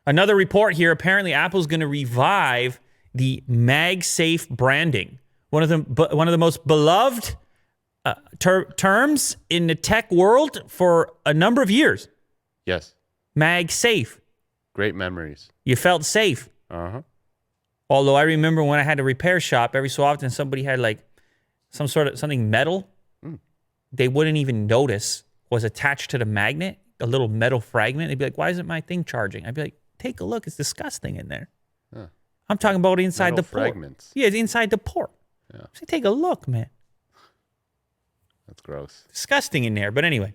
Another report here, apparently Apple's going to revive the MagSafe branding. One of the most beloved terms in the tech world for a number of years. Yes. MagSafe. Great memories. You felt safe. Uh-huh. Although I remember when I had a repair shop, every so often somebody had like something metal. They wouldn't even notice was attached to the magnet, a little metal fragment. They'd be like, why isn't my thing charging? I'd be like, take a look. It's disgusting in there. Huh. I'm talking about inside metal the port. Fragments. Yeah, it's inside the port. Yeah. So take a look, man. That's gross. Disgusting in there. But anyway,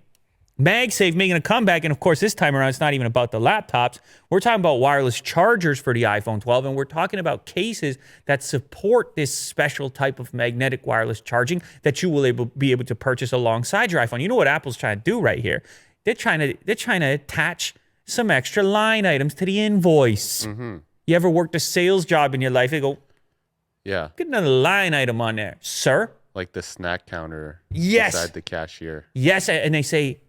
MagSafe making a comeback. And of course, this time around, it's not even about the laptops. We're talking about wireless chargers for the iPhone 12. And we're talking about cases that support this special type of magnetic wireless charging that you will be able to purchase alongside your iPhone. You know what Apple's trying to do right here? They're trying to attach some extra line items to the invoice. Mm-hmm. You ever worked a sales job in your life? They go, yeah, get another line item on there, sir. Like the snack counter yes. beside the cashier. Yes, and they say,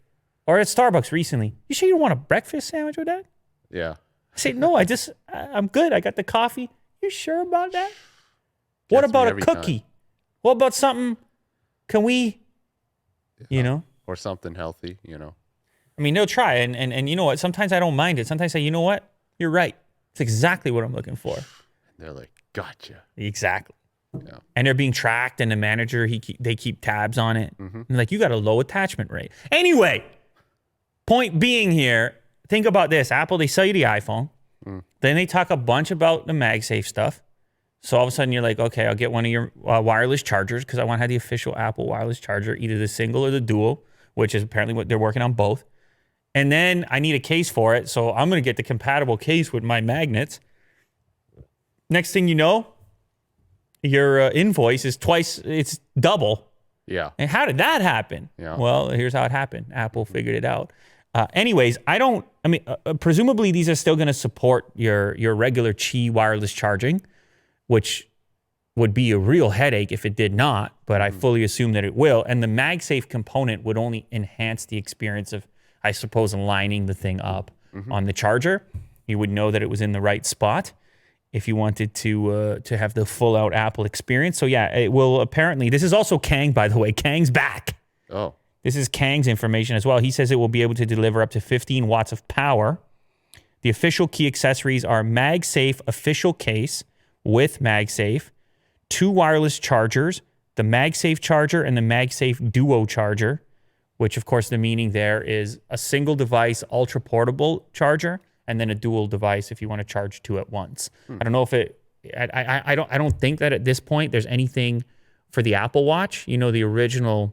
or at Starbucks recently, you sure you don't want a breakfast sandwich with that? Yeah. I say, no, I'm good. I got the coffee. You sure about that? What about a cookie? Time. What about something, can we, you know? Or something healthy, you know. I mean, they'll try, and you know what? Sometimes I don't mind it. Sometimes I say, you know what? You're right. It's exactly what I'm looking for. They're like, gotcha. Exactly. Yeah. And they're being tracked, and the manager, they keep tabs on it. Mm-hmm. And like, you got a low attachment rate. Anyway, point being here, think about this. Apple, they sell you the iPhone. Then they talk a bunch about the MagSafe stuff. So all of a sudden, you're like, okay, I'll get one of your wireless chargers because I want to have the official Apple wireless charger, either the single or the dual, which is apparently what they're working on both. And then I need a case for it. So I'm going to get the compatible case with my magnets. Next thing you know, your invoice is it's double. Yeah. And how did that happen? Yeah. Well, here's how it happened. Apple figured it out. Anyways, presumably these are still going to support your regular Qi wireless charging, which would be a real headache if it did not, but I fully assume that it will. And the MagSafe component would only enhance the experience of, I suppose, lining the thing up on the charger. You would know that it was in the right spot if you wanted to have the full out Apple experience. So yeah, it will apparently. This is also Kang, by the way. Kang's back. Oh. This is Kang's information as well. He says it will be able to deliver up to 15 watts of power. The official key accessories are MagSafe official case with MagSafe, 2 wireless chargers, the MagSafe charger and the MagSafe Duo charger, which of course the meaning there is a single device ultra portable charger and then a dual device if you want to charge 2 at once. I don't know if I don't think that at this point there's anything for the Apple Watch. You know, the original,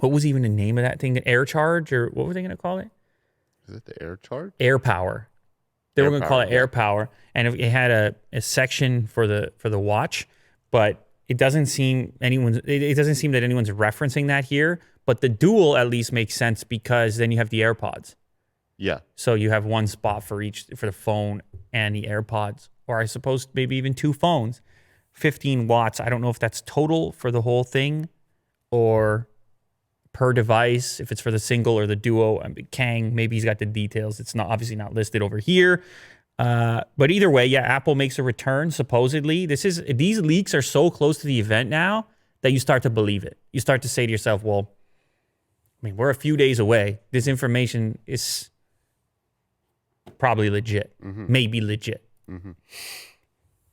what was even the name of that thing? Air Charge, or what were they going to call it? Is it the Air Charge? Air Power. They were going to call it Air Power, and it had a section for the watch, but it doesn't seem that anyone's referencing that here. But the dual at least makes sense because then you have the AirPods. Yeah. So you have one spot for the phone and the AirPods, or I suppose maybe even 2 phones. 15 watts. I don't know if that's total for the whole thing or per device, if it's for the single or the duo. Kang, maybe he's got the details. It's not obviously not listed over here. But either way, yeah, Apple makes a return, supposedly. These leaks are so close to the event now that you start to believe it. You start to say to yourself, well, I mean, we're a few days away. This information is probably legit, maybe legit.